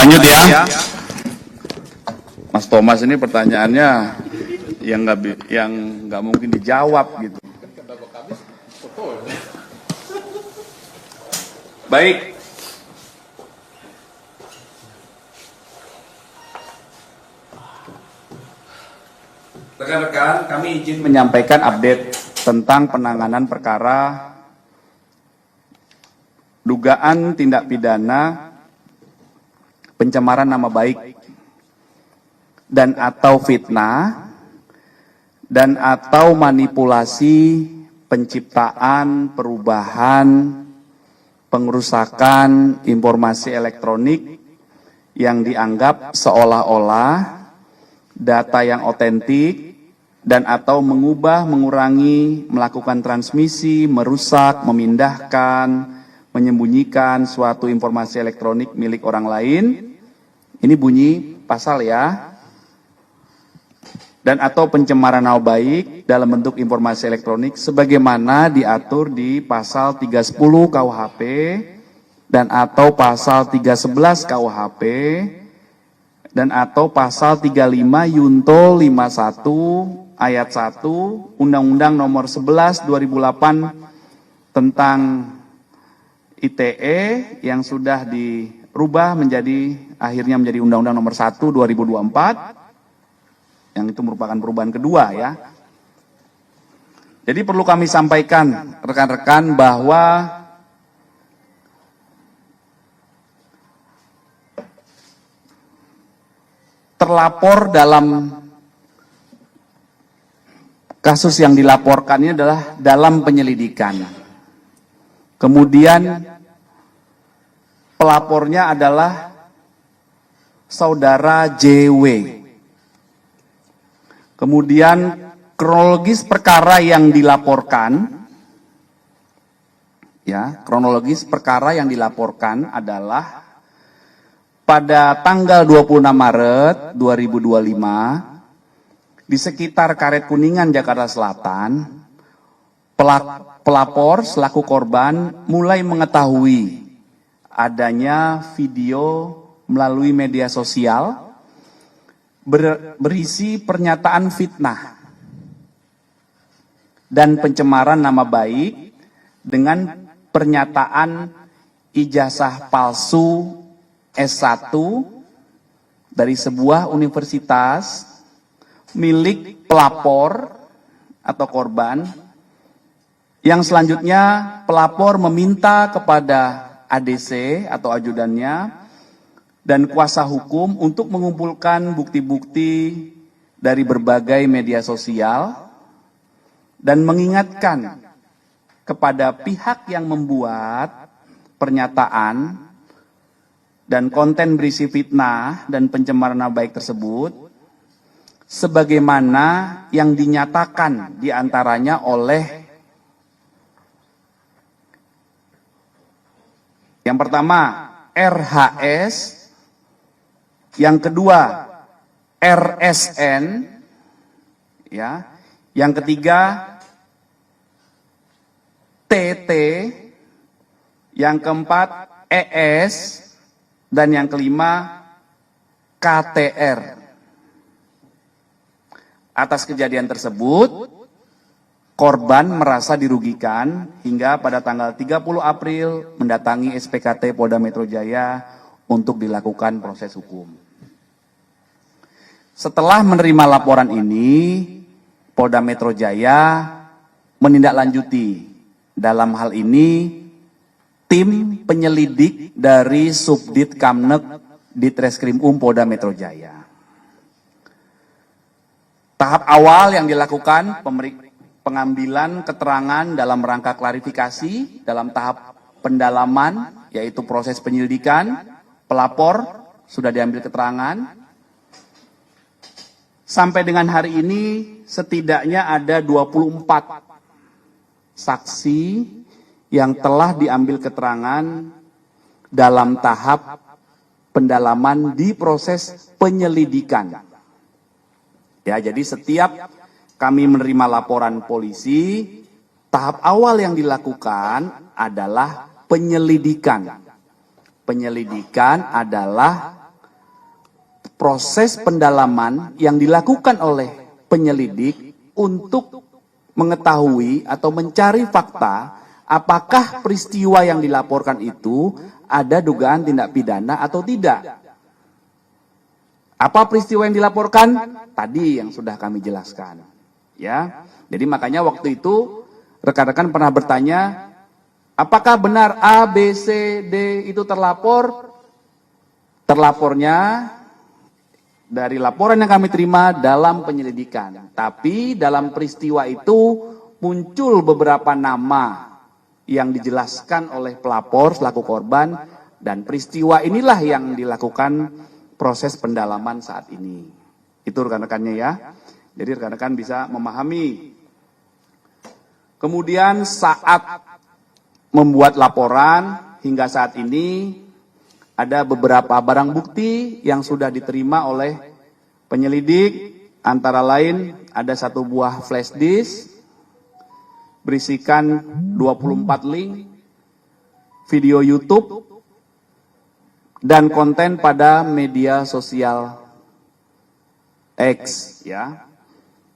Lanjut ya. Mas Thomas ini pertanyaannya yang nggak mungkin dijawab gitu. Baik. Rekan-rekan, kami izin menyampaikan update tentang penanganan perkara dugaan tindak pidana pencemaran nama baik dan atau fitnah dan atau manipulasi penciptaan, perubahan, pengerusakan informasi elektronik yang dianggap seolah-olah data yang otentik dan atau mengubah, mengurangi, melakukan transmisi, merusak, memindahkan, menyembunyikan suatu informasi elektronik milik orang lain. Ini bunyi pasal ya. Dan atau pencemaran nama baik dalam bentuk informasi elektronik sebagaimana diatur di pasal 310 KUHP dan atau pasal 311 KUHP dan atau pasal 35 Yunto 51 ayat 1 Undang-Undang Nomor 11 2008 tentang ITE yang sudah dirubah akhirnya menjadi Undang-Undang Nomor 1 2024 yang itu merupakan perubahan kedua ya. Jadi perlu kami sampaikan rekan-rekan bahwa terlapor dalam kasus yang dilaporkan ini adalah dalam penyelidikan. Kemudian pelapornya adalah saudara JW. Kemudian kronologis perkara yang dilaporkan, kronologis perkara yang dilaporkan adalah pada tanggal 26 Maret 2025 di sekitar Karet Kuningan, Jakarta Selatan, pelapor selaku korban mulai mengetahui adanya video melalui media sosial berisi pernyataan fitnah dan pencemaran nama baik dengan pernyataan ijazah palsu S1 dari sebuah universitas milik pelapor atau korban, yang selanjutnya pelapor meminta kepada ADC atau ajudannya dan kuasa hukum untuk mengumpulkan bukti-bukti dari berbagai media sosial dan mengingatkan kepada pihak yang membuat pernyataan dan konten berisi fitnah dan pencemaran nama baik tersebut sebagaimana yang dinyatakan diantaranya oleh yang pertama RHS, yang kedua RSN, yang ketiga TT, yang keempat ES, dan yang kelima KTR. Atas kejadian tersebut, korban merasa dirugikan hingga pada tanggal 30 April mendatangi SPKT Polda Metro Jaya untuk dilakukan proses hukum. Setelah menerima laporan ini, Polda Metro Jaya menindaklanjuti dalam hal ini tim penyelidik dari Subdit Kamnek Ditreskrim Polda Metro Jaya. Tahap awal yang dilakukan pengambilan keterangan dalam rangka klarifikasi dalam tahap pendalaman, yaitu proses penyelidikan, pelapor sudah diambil keterangan. Sampai dengan hari ini setidaknya ada 24 saksi yang telah diambil keterangan dalam tahap pendalaman di proses penyelidikan. Ya, jadi setiap kami menerima laporan polisi, tahap awal yang dilakukan adalah penyelidikan. Penyelidikan adalah proses pendalaman yang dilakukan oleh penyelidik untuk mengetahui atau mencari fakta apakah peristiwa yang dilaporkan itu ada dugaan tindak pidana atau tidak. Apa peristiwa yang dilaporkan? Tadi yang sudah kami jelaskan. Ya, jadi makanya waktu itu rekan-rekan pernah bertanya, apakah benar A, B, C, D itu terlapor? Terlapornya dari laporan yang kami terima dalam penyelidikan. Tapi dalam peristiwa itu muncul beberapa nama yang dijelaskan oleh pelapor selaku korban, dan peristiwa inilah yang dilakukan proses pendalaman saat ini. Itu rekan-rekannya ya. Jadi rekan-rekan bisa memahami. Kemudian saat membuat laporan hingga saat ini ada beberapa barang bukti yang sudah diterima oleh penyelidik, antara lain ada satu buah flash disk berisikan 24 link video YouTube dan konten pada media sosial X ya.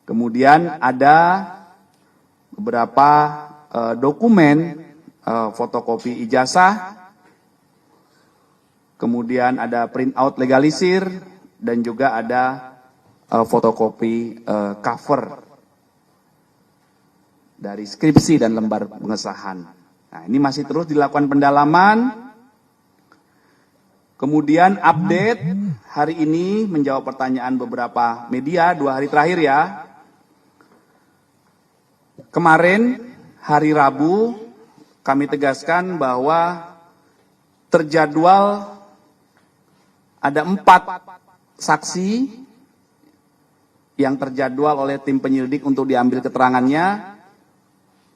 Kemudian ada beberapa dokumen fotokopi ijazah, kemudian ada printout legalisir, dan juga ada fotokopi cover dari skripsi dan lembar pengesahan. Nah, ini masih terus dilakukan pendalaman. Kemudian update hari ini menjawab pertanyaan beberapa media 2 hari terakhir ya. Kemarin hari Rabu kami tegaskan bahwa terjadwal ada 4 saksi yang terjadwal oleh tim penyelidik untuk diambil keterangannya.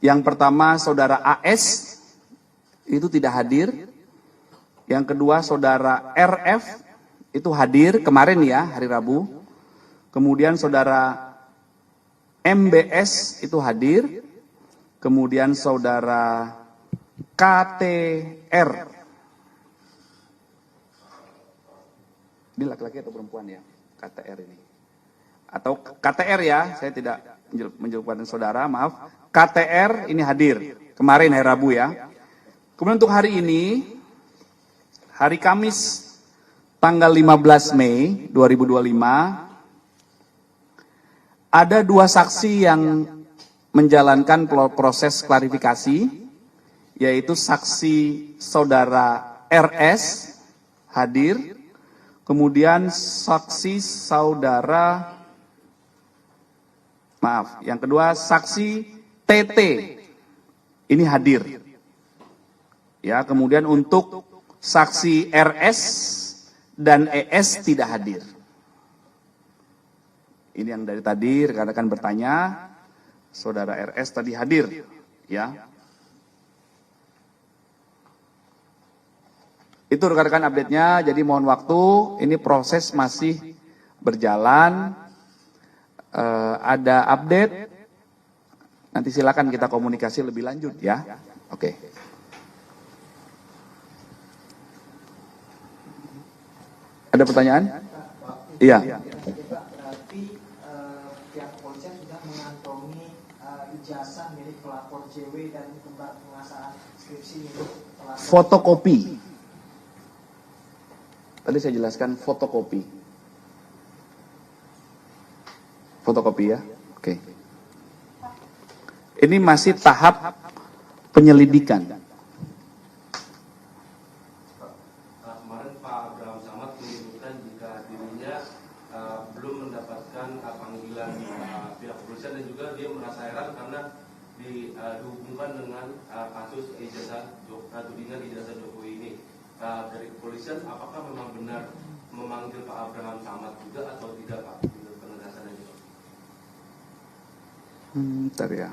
Yang pertama saudara AS itu tidak hadir. Yang kedua saudara RF itu hadir kemarin ya, hari Rabu. Kemudian saudara MBS itu hadir. Kemudian saudara KTR. Ini laki-laki atau perempuan ya? KTR ini. Atau KTR ya, saya tidak menjawabkan saudara, maaf. KTR ini hadir kemarin hari Rabu ya. Kemudian untuk hari ini, hari Kamis tanggal 15 Mei 2025, ada 2 saksi yang menjalankan proses klarifikasi, yaitu saksi saudara RS hadir, kemudian saksi saudara, yang kedua saksi TT ini hadir. Ya, kemudian untuk saksi RS dan ES tidak hadir. Ini yang dari tadi rekan-rekan bertanya, saudara RS tadi hadir, ya. Itu rekan-rekan update-nya, jadi mohon waktu, ini proses masih berjalan, ada update, nanti silakan kita komunikasi lebih lanjut ya. Oke. Ada pertanyaan? Iya. Berarti pihak kepolisian sudah mengantongi ijazah milik pelapor JW dan lembar pengasahan skripsi milik pelapor. Fotokopi. Tadi saya jelaskan fotokopi. Fotokopi ya. Oke. Ini masih tahap penyelidikan. Kemarin Pak Abraham Samad menyebutkan jika dirinya belum mendapatkan panggilan pihak kepolisian, dan juga dia merasa heran karena dihubungkan dengan kasus tudingan ijazah Jokowi ini. Dari kepolisian, apakah memang benar memanggil Pak Abraham Samad juga atau tidak, Pak? Penegasannya juga. Bentar ya.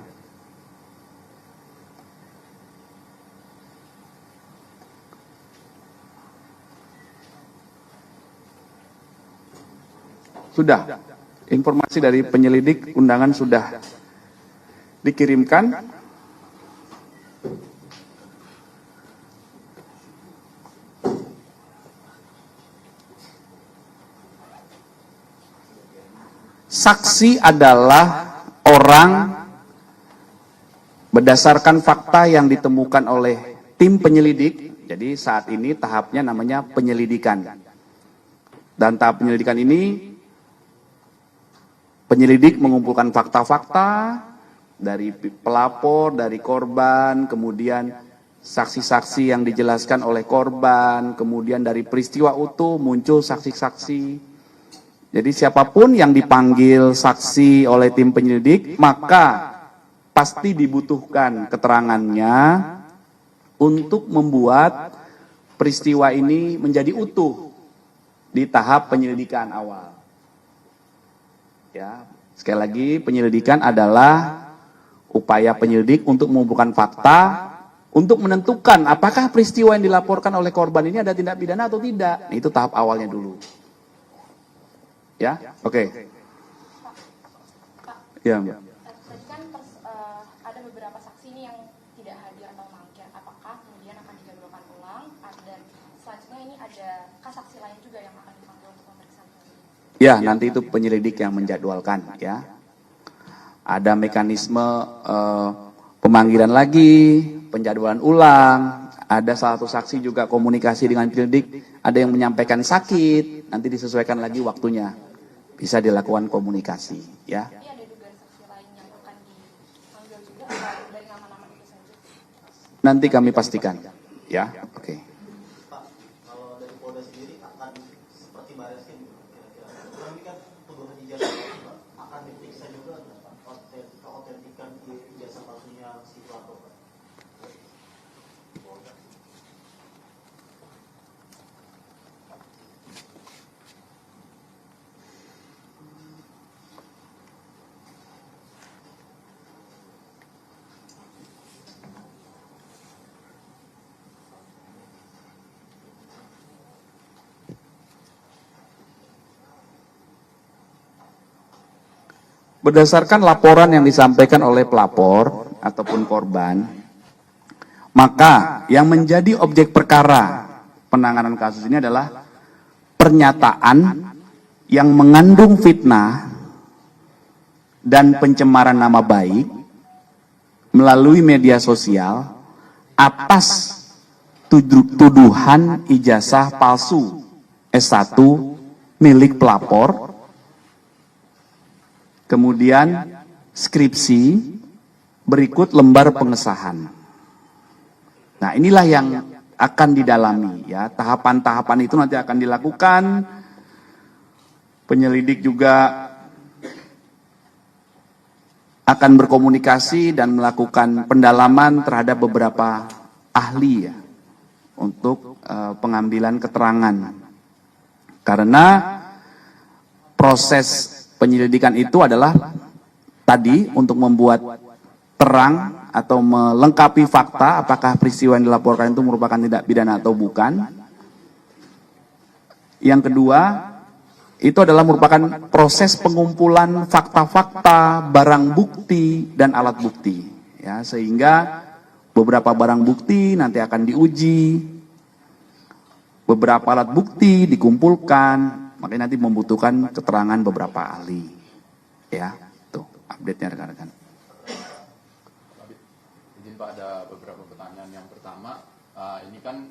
Sudah, informasi dari penyelidik, undangan sudah dikirimkan. Saksi adalah orang berdasarkan fakta yang ditemukan oleh tim penyelidik. Jadi saat ini tahapnya namanya penyelidikan. Dan tahap penyelidikan ini, penyelidik mengumpulkan fakta-fakta dari pelapor, dari korban, kemudian saksi-saksi yang dijelaskan oleh korban, kemudian dari peristiwa utuh muncul saksi-saksi. Jadi siapapun yang dipanggil saksi oleh tim penyelidik, maka pasti dibutuhkan keterangannya untuk membuat peristiwa ini menjadi utuh di tahap penyelidikan awal. Ya, sekali lagi penyelidikan adalah upaya penyelidik untuk mengumpulkan fakta untuk menentukan apakah peristiwa yang dilaporkan oleh korban ini ada tindak pidana atau tidak. Nah, itu tahap awalnya dulu. Ya, oke. Ya, Mbak. Tadi kan ada beberapa saksi ini yang tidak hadir atau mangkir. Apakah kemudian akan dijadwalkan ulang? Dan selanjutnya ini ada saksi lain juga yang akan dipanggil untuk pemeriksaan? Ya, nanti itu penyelidik yang menjadwalkan. Ya, ada mekanisme pemanggilan lagi, penjadwalan ulang. Ada salah satu saksi juga komunikasi dengan penyelidik. Ada yang menyampaikan sakit, nanti disesuaikan lagi waktunya. Bisa dilakukan komunikasi, ya. Ini ada dugaan saksi lain yang akan dipanggil juga atau dari nama-nama itu saja? Nanti kami pastikan, ya. Oke. Pak, kalau dari Polda sendiri akan seperti Barreskrim kira-kira. Kami kan tuduhan ijazah palsu, Pak, akan diperiksa juga nggak, Pak, keautentikan ijazah palsunya si pelapor, Pak? Berdasarkan laporan yang disampaikan oleh pelapor ataupun korban, maka yang menjadi objek perkara penanganan kasus ini adalah pernyataan yang mengandung fitnah dan pencemaran nama baik melalui media sosial atas tuduhan ijazah palsu S1 milik pelapor, kemudian skripsi, berikut lembar pengesahan. Nah, inilah yang akan didalami, ya. Tahapan-tahapan itu nanti akan dilakukan. Penyelidik juga akan berkomunikasi dan melakukan pendalaman terhadap beberapa ahli, ya, untuk pengambilan keterangan. Karena proses penyelidikan itu adalah tadi untuk membuat terang atau melengkapi fakta apakah peristiwa yang dilaporkan itu merupakan tindak pidana atau bukan. Yang kedua, itu adalah merupakan proses pengumpulan fakta-fakta, barang bukti, dan alat bukti. Ya, sehingga beberapa barang bukti nanti akan diuji, beberapa alat bukti dikumpulkan, makanya nanti membutuhkan keterangan beberapa ahli. Ya, tuh update-nya rekan-rekan. Izin Pak, ada beberapa pertanyaan. Yang pertama, ini kan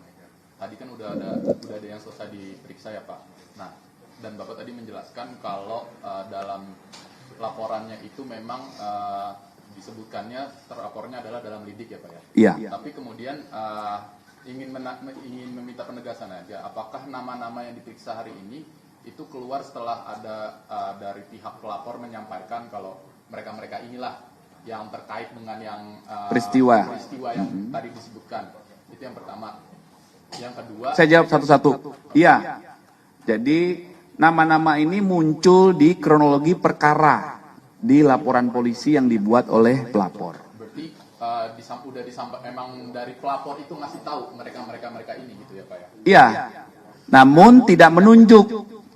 tadi kan udah ada yang selesai diperiksa ya Pak. Nah, dan Bapak tadi menjelaskan kalau dalam laporannya itu memang disebutkannya terapornya adalah dalam lidik ya Pak ya. Iya. Tapi kemudian ingin meminta penegasan aja, apakah nama-nama yang diperiksa hari ini itu keluar setelah ada dari pihak pelapor menyampaikan kalau mereka inilah yang terkait dengan yang peristiwa yang tadi disebutkan. Itu yang pertama. Yang kedua, saya jawab satu-satu. Iya. Jadi nama-nama ini muncul di kronologi perkara di laporan polisi yang dibuat oleh pelapor. Berarti udah disampaikan memang dari pelapor itu ngasih tahu mereka ini gitu ya Pak ya? Iya. Namun tidak menunjuk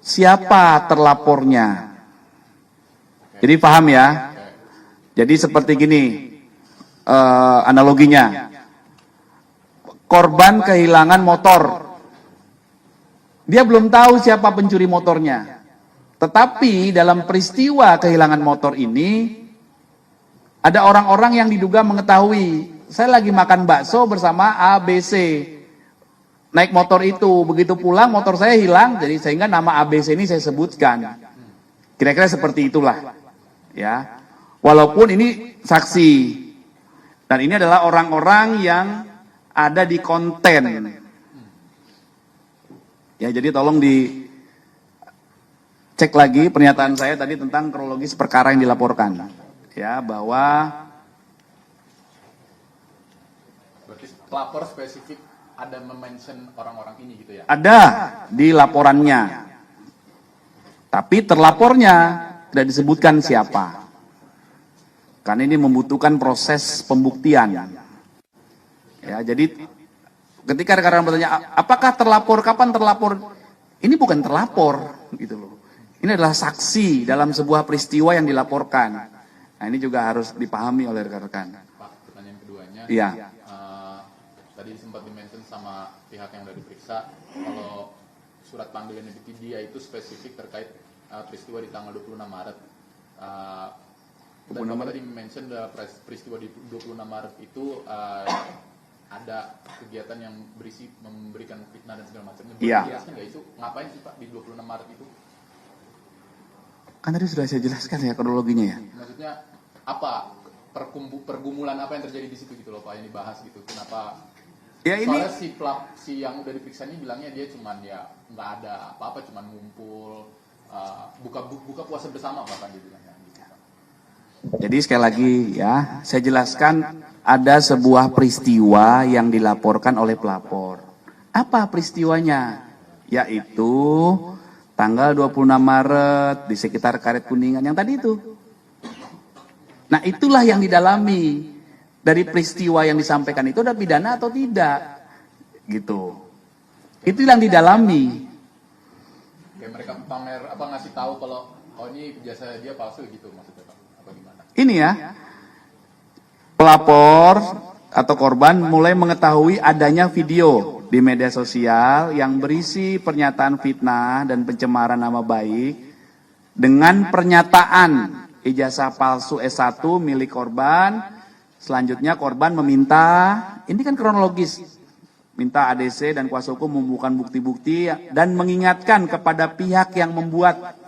siapa terlapornya. Jadi paham ya? Jadi seperti gini analoginya. Korban kehilangan motor. Dia belum tahu siapa pencuri motornya. Tetapi dalam peristiwa kehilangan motor ini, ada orang-orang yang diduga mengetahui, saya lagi makan bakso bersama ABC. Naik motor itu, begitu pulang motor saya hilang, jadi sehingga nama ABC ini saya sebutkan. Kira-kira seperti itulah. Ya. Walaupun ini saksi. Dan ini adalah orang-orang yang ada di konten. Ya, jadi tolong cek lagi pernyataan saya tadi tentang kronologis perkara yang dilaporkan, ya, bahwa Berarti pelapor spesifik ada mention orang-orang ini gitu ya? ada di laporannya, tapi terlapornya tidak disebutkan siapa, karena ini membutuhkan proses pembuktian. Ya, jadi ketika rekan-rekan bertanya, apakah terlapor, kapan terlapor? Ini bukan terlapor, gitu loh. Ini adalah saksi dalam sebuah peristiwa yang dilaporkan. Nah, ini juga harus dipahami oleh rekan-rekan. Pak, pertanyaan keduanya. Iya. Tadi sempat dimention sama pihak yang sudah diperiksa, kalau surat panggilan dia itu spesifik terkait peristiwa di tanggal 26 Maret. Dan Bapak tadi mention peristiwa di 26 Maret itu ada kegiatan yang berisi memberikan fitnah dan segala macamnya. Iya. Jelaskan nggak itu ngapain sih Pak di 26 Maret itu? Kan tadi sudah saya jelaskan ya kronologinya ya. Maksudnya apa pergumulan apa yang terjadi di situ gitu loh Pak yang dibahas gitu. Kenapa? Ya ini Soalnya si yang udah diperiksa ini bilangnya dia cuman ya nggak ada apa-apa, cuman ngumpul buka puasa bersama bahkan dia bilangnya gitu, Pak. Jadi sekali lagi ya, saya jelaskan ada sebuah peristiwa yang dilaporkan oleh pelapor. Apa peristiwanya? Yaitu tanggal 26 Maret di sekitar Karet Kuningan yang tadi itu. Nah, itulah yang didalami dari peristiwa yang disampaikan itu, ada pidana atau tidak. Gitu. Itu yang didalami. Kayak mereka pamer apa ngasih tahu kalau ini jasa dia palsu gitu maksudnya Pak. Apa gimana? Ini ya. Pelapor atau korban mulai mengetahui adanya video di media sosial yang berisi pernyataan fitnah dan pencemaran nama baik dengan pernyataan ijazah palsu S1 milik korban. Selanjutnya korban meminta, ini kan kronologis, minta ADC dan kuasa hukum membuka bukti-bukti dan mengingatkan kepada pihak yang membuat,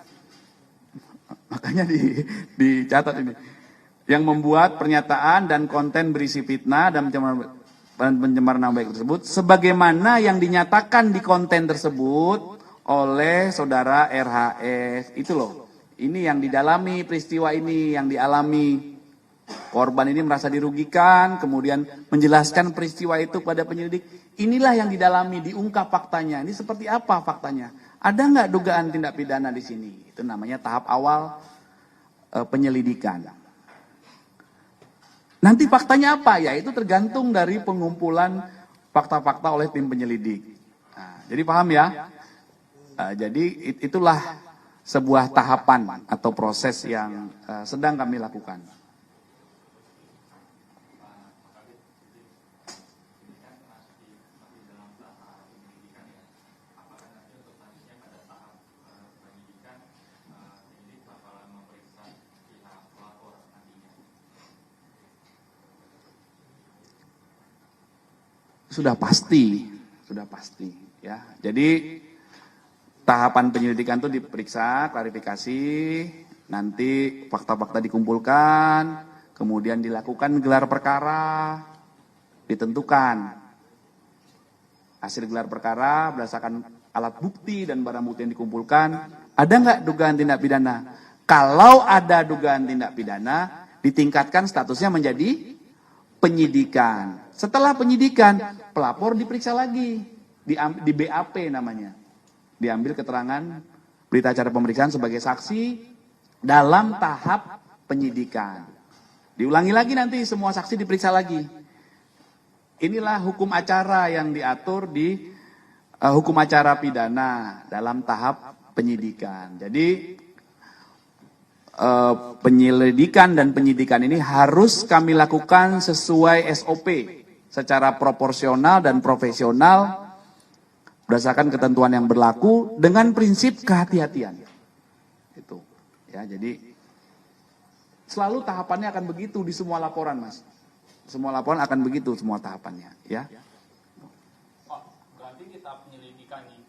makanya dicatat ini, yang membuat pernyataan dan konten berisi fitnah dan pencemaran nama baik tersebut, sebagaimana yang dinyatakan di konten tersebut oleh saudara RHS. Itu loh, ini yang didalami peristiwa ini, yang dialami. Korban ini merasa dirugikan, kemudian menjelaskan peristiwa itu kepada penyelidik. Inilah yang didalami, diungkap faktanya. Ini seperti apa faktanya? Ada nggak dugaan tindak pidana di sini? Itu namanya tahap awal penyelidikan. Nanti faktanya apa? Ya itu tergantung dari pengumpulan fakta-fakta oleh tim penyelidik. Nah, jadi paham ya? Jadi itulah sebuah tahapan atau proses yang sedang kami lakukan. Sudah pasti ya. Jadi tahapan penyelidikan itu diperiksa, klarifikasi, nanti fakta-fakta dikumpulkan, kemudian dilakukan gelar perkara, ditentukan hasil gelar perkara berdasarkan alat bukti dan barang bukti yang dikumpulkan, ada nggak dugaan tindak pidana? Kalau ada dugaan tindak pidana, ditingkatkan statusnya menjadi penyidikan. Setelah penyidikan, pelapor diperiksa lagi, di BAP namanya. Diambil keterangan berita acara pemeriksaan sebagai saksi dalam tahap penyidikan. Diulangi lagi nanti semua saksi diperiksa lagi. Inilah hukum acara yang diatur di hukum acara pidana dalam tahap penyidikan. Jadi penyelidikan dan penyidikan ini harus kami lakukan sesuai SOP secara proporsional dan profesional berdasarkan ketentuan yang berlaku dengan prinsip kehati-hatian. Ya, jadi selalu tahapannya akan begitu di semua laporan, Mas. Semua laporan akan begitu semua tahapannya, ya. Pak, berarti kita penyelidikan nih,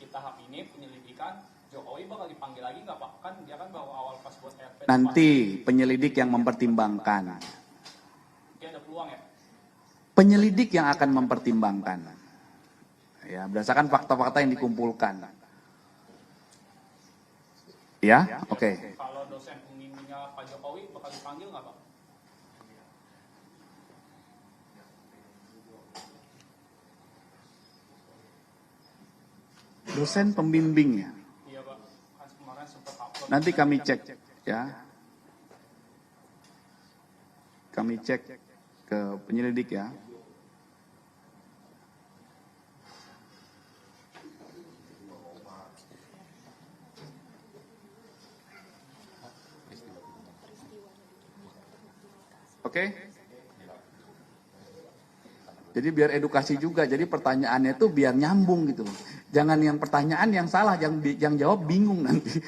kita tahap ini penyelidikan, Jokowi bakal dipanggil lagi nggak Pak? Kan dia kan baru awal pas buat RP. Nanti penyelidik yang mempertimbangkan. Dia ada peluang ya? Penyelidik yang akan mempertimbangkan. Ya, berdasarkan fakta-fakta yang dikumpulkan. Ya, oke. Kalau dosen pembimbingnya Pak Jokowi bakal dipanggil nggak Pak? Dosen pembimbingnya. Iya Pak, kan kemarin sempat upload. Nanti kami cek, ya. Kami cek ke penyelidik ya. Oke? Jadi biar edukasi juga. Jadi pertanyaannya itu biar nyambung gitu. Jangan yang pertanyaan yang salah, yang jawab bingung nanti.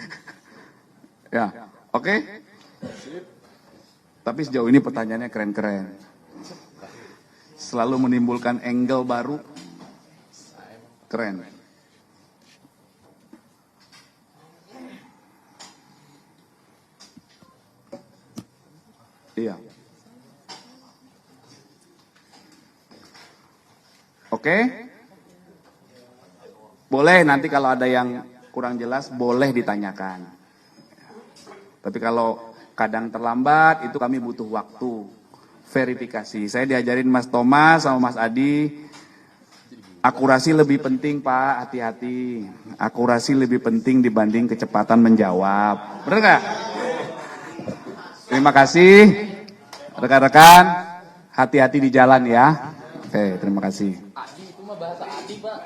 Ya, oke? Tapi sejauh ini pertanyaannya keren-keren. Selalu menimbulkan angle baru. Keren. Iya. Oke? Boleh nanti kalau ada yang kurang jelas boleh ditanyakan. Tapi kalau kadang terlambat itu kami butuh waktu verifikasi. Saya diajarin Mas Thomas sama Mas Adi, akurasi lebih penting Pak, hati-hati. Akurasi lebih penting dibanding kecepatan menjawab. Benar nggak? Terima kasih rekan-rekan, hati-hati di jalan ya. Oke, terima kasih. Adi itu mah bahasa Adi, Pak.